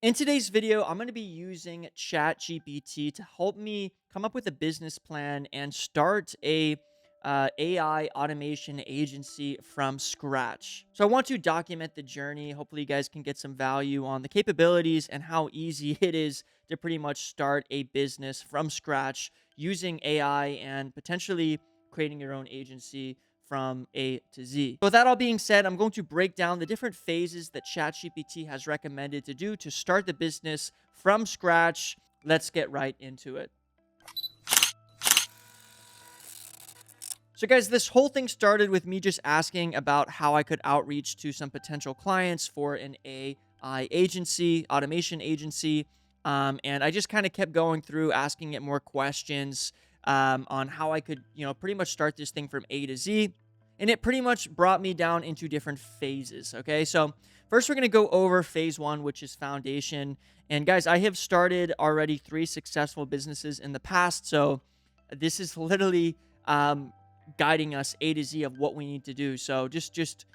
In today's video, I'm going to be using ChatGPT to help me come up with a business plan and start a AI automation agency from scratch. So I want to document the journey. Hopefully, you guys can get some value on the capabilities and how easy it is to pretty much start a business from scratch using AI and potentially creating your own agency from A to Z. So with that all being said, I'm going to break down the different phases that ChatGPT has recommended to do to start the business from scratch. Let's get right into it. So, guys, this whole thing started with me just asking about how I could outreach to some potential clients for an AI agency, automation agency. And I just kind of kept going through asking it more questions on how I could, pretty much start this thing from A to Z. And it pretty much brought me down into different phases. Okay. So, first, we're going to go over phase one, which is foundation. And, guys, I have started already 3 successful businesses in the past. So, this is literally guiding us A to Z of what we need to do. So just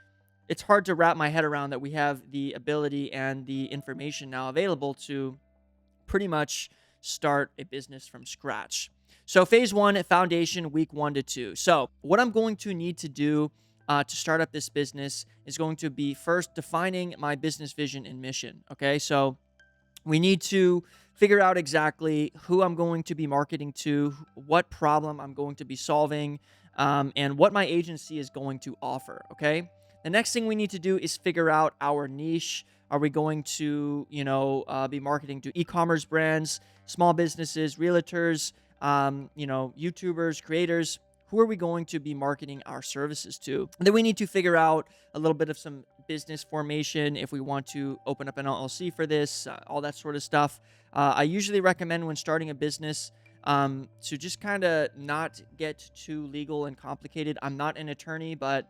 it's hard to wrap my head around that we have the ability and the information now available to pretty much start a business from scratch. So phase one, foundation, week 1 to 2. So what I'm going to need to do to start up this business is going to be first defining my business vision and mission. Okay, so we need to figure out exactly who I'm going to be marketing to, what problem I'm going to be solving, and what my agency is going to offer. Okay. The next thing we need to do is figure out our niche. Are we going to, be marketing to e-commerce brands, small businesses, realtors, YouTubers, creators? Who are we going to be marketing our services to? And then we need to figure out a little bit of some business formation if we want to open up an LLC for this, all that sort of stuff. I usually recommend when starting a business to just kind of not get too legal and complicated. I'm not an attorney, but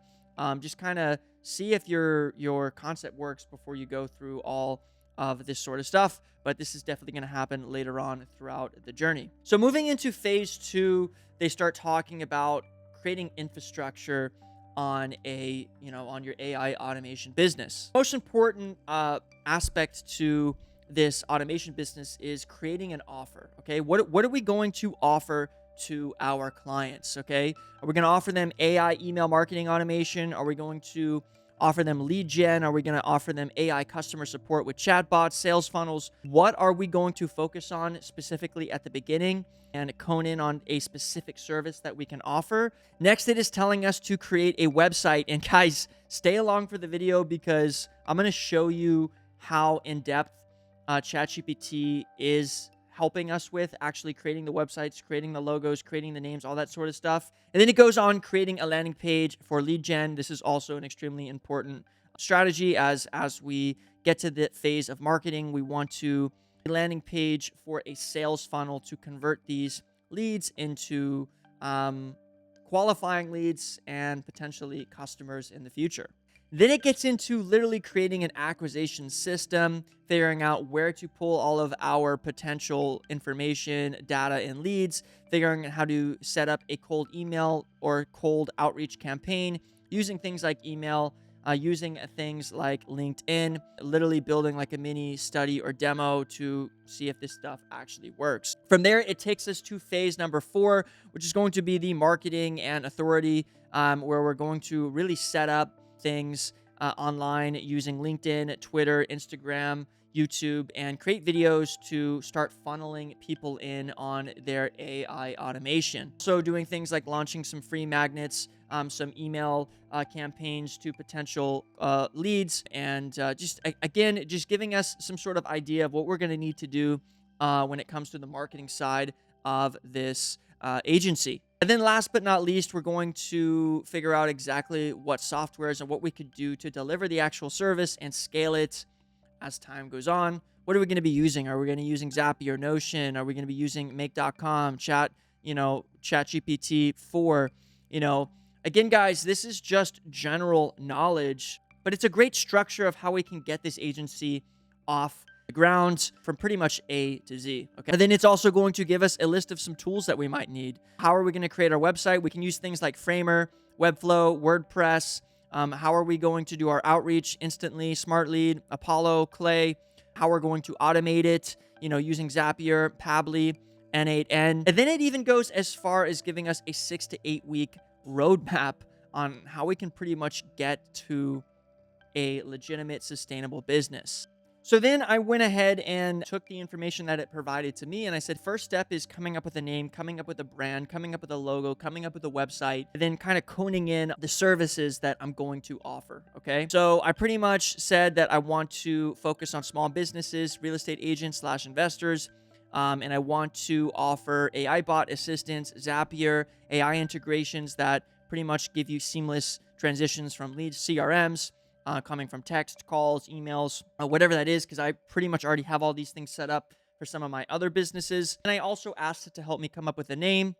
just kind of see if your concept works before you go through all of this sort of stuff. But this is definitely going to happen later on throughout the journey. So moving into phase two, they start talking about creating infrastructure on on your AI automation business. Most important aspect to this automation business is creating an offer. Okay, what are we going to offer to our clients? Okay, are we going to offer them AI email marketing automation? Are we going to offer them lead gen? Are we going to offer them AI customer support with chatbots, sales funnels? What are we going to focus on specifically at the beginning and hone in on a specific service that we can offer? Next, it is telling us to create a website. And guys, stay along for the video because I'm going to show you how in depth ChatGPT is helping us with actually creating the websites, creating the logos, creating the names, all that sort of stuff. And then it goes on creating a landing page for lead gen. This is also an extremely important strategy as we get to the phase of marketing. We want to a landing page for a sales funnel to convert these leads into qualifying leads and potentially customers in the future. Then it gets into literally creating an acquisition system, figuring out where to pull all of our potential information, data, and leads, figuring out how to set up a cold email or cold outreach campaign using things like email, using things like LinkedIn, literally building like a mini study or demo to see if this stuff actually works. From there, it takes us to phase number 4, which is going to be the marketing and authority, where we're going to really set up things online using LinkedIn, Twitter, Instagram, YouTube, and create videos to start funneling people in on their AI automation. So doing things like launching some free magnets, some email campaigns to potential leads, and just giving us some sort of idea of what we're going to need to do when it comes to the marketing side of this agency. And then last but not least, we're going to figure out exactly what softwares and what we could do to deliver the actual service and scale it as time goes on. What are we going to be using? Are we going to be using Zapier, Notion? Are we going to be using Make.com, ChatGPT 4? Again, guys, this is just general knowledge, but it's a great structure of how we can get this agency off the ground from pretty much A to Z. Okay. And then it's also going to give us a list of some tools that we might need. How are we going to create our website? We can use things like Framer, Webflow, WordPress. How are we going to do our outreach instantly? Smart Lead, Apollo, Clay, how we're going to automate it, using Zapier, Pabbly, N8N. And then it even goes as far as giving us a 6 to 8 week roadmap on how we can pretty much get to a legitimate, sustainable business. So then I went ahead and took the information that it provided to me, and I said, first step is coming up with a name, coming up with a brand, coming up with a logo, coming up with a website, and then kind of coning in the services that I'm going to offer. Okay. So I pretty much said that I want to focus on small businesses, real estate agents / investors. And I want to offer AI bot assistance, Zapier, AI integrations that pretty much give you seamless transitions from leads, CRMs, coming from text, calls, emails, whatever that is, because I pretty much already have all these things set up for some of my other businesses. And I also asked it to help me come up with a name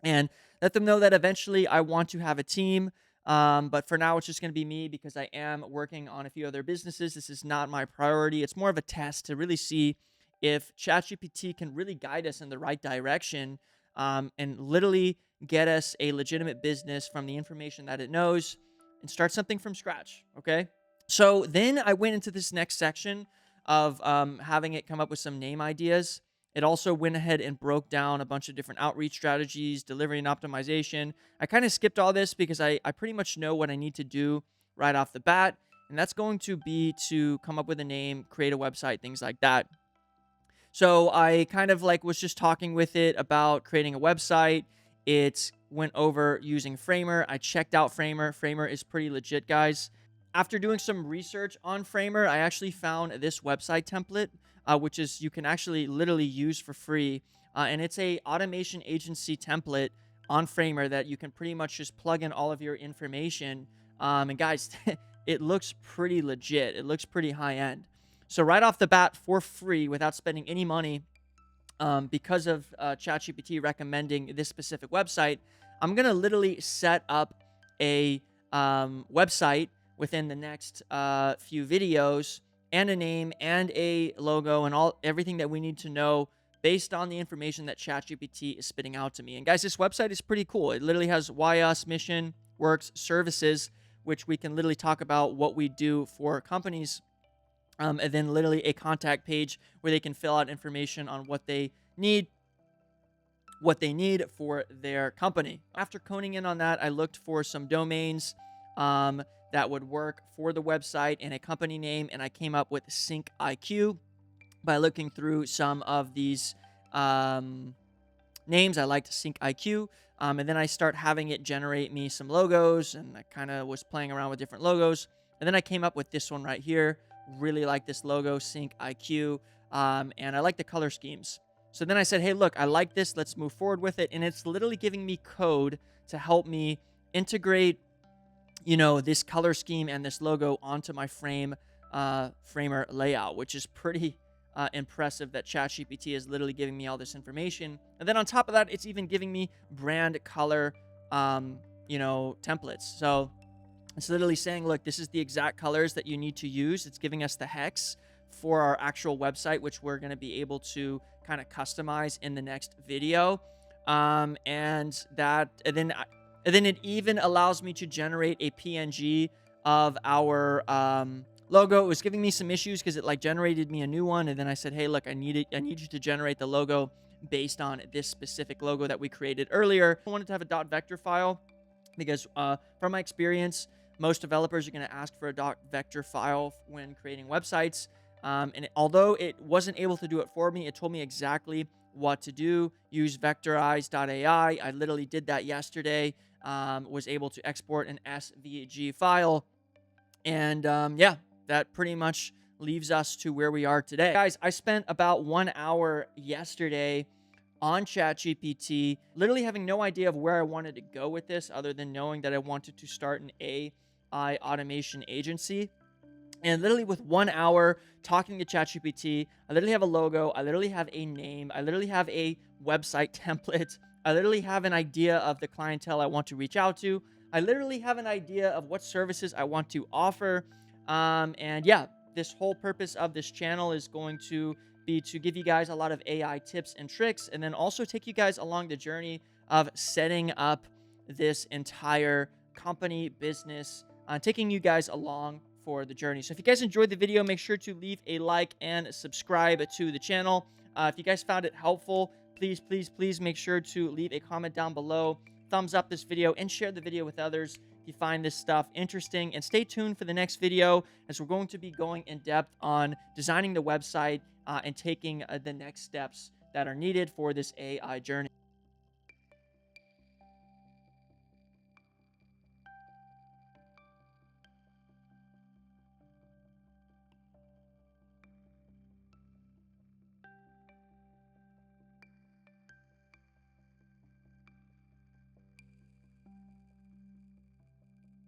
and let them know that eventually I want to have a team. But for now, it's just going to be me because I am working on a few other businesses. This is not my priority. It's more of a test to really see if ChatGPT can really guide us in the right direction, and literally get us a legitimate business from the information that it knows and start something from scratch. Okay. So then I went into this next section of having it come up with some name ideas. It also went ahead and broke down a bunch of different outreach strategies, delivery and optimization. I kind of skipped all this because I pretty much know what I need to do right off the bat. And that's going to be to come up with a name, create a website, things like that. So I kind of like was just talking with it about creating a website. It went over using Framer. I checked out Framer. Framer is pretty legit, guys. After doing some research on Framer, I actually found this website template, which is you can actually literally use for free. And it's a automation agency template on Framer that you can pretty much just plug in all of your information. And guys, it looks pretty legit. It looks pretty high end. So right off the bat, for free, without spending any money, because of ChatGPT recommending this specific website, I'm gonna literally set up a website within the next few videos, and a name and a logo and everything that we need to know based on the information that ChatGPT is spitting out to me. And guys, this website is pretty cool. It literally has why us, mission, works, services, which we can literally talk about what we do for companies. And then literally a contact page where they can fill out information on what they need for their company. After coning in on that, I looked for some domains that would work for the website and a company name, and I came up with Sync IQ by looking through some of these names. I liked Sync IQ. And then I start having it generate me some logos, and I kind of was playing around with different logos. And then I came up with this one right here. Really like this logo, Sync IQ. And I like the color schemes. So then I said, hey, look, I like this. Let's move forward with it. And it's literally giving me code to help me integrate, this color scheme and this logo onto my Framer layout, which is pretty impressive that ChatGPT is literally giving me all this information. And then on top of that, it's even giving me brand color, templates. So it's literally saying, look, this is the exact colors that you need to use. It's giving us the hex for our actual website, which we're going to be able to kind of customize in the next video. And then it even allows me to generate a PNG of our logo. It was giving me some issues because it like generated me a new one. And then I said, hey, look, I need you to generate the logo based on this specific logo that we created earlier. I wanted to have a .vector file because from my experience, most developers are going to ask for a .vector file when creating websites. Although it wasn't able to do it for me, it told me exactly what to do. Use vectorize.ai. I literally did that yesterday. Was able to export an SVG file. And that pretty much leaves us to where we are today. Guys, I spent about 1 hour yesterday on ChatGPT, literally having no idea of where I wanted to go with this other than knowing that I wanted to start an AI automation agency. And literally with 1 hour talking to ChatGPT, I literally have a logo, I literally have a name, I literally have a website template, I literally have an idea of the clientele I want to reach out to, I literally have an idea of what services I want to offer. This whole purpose of this channel is going to be to give you guys a lot of AI tips and tricks, and then also take you guys along the journey of setting up this entire company business, taking you guys along for the journey. So if you guys enjoyed the video, make sure to leave a like and subscribe to the channel. If you guys found it helpful, please, please, please make sure to leave a comment down below, thumbs up this video, and share the video with others if you find this stuff interesting. And stay tuned for the next video, as we're going to be going in depth on designing the website and taking the next steps that are needed for this AI journey.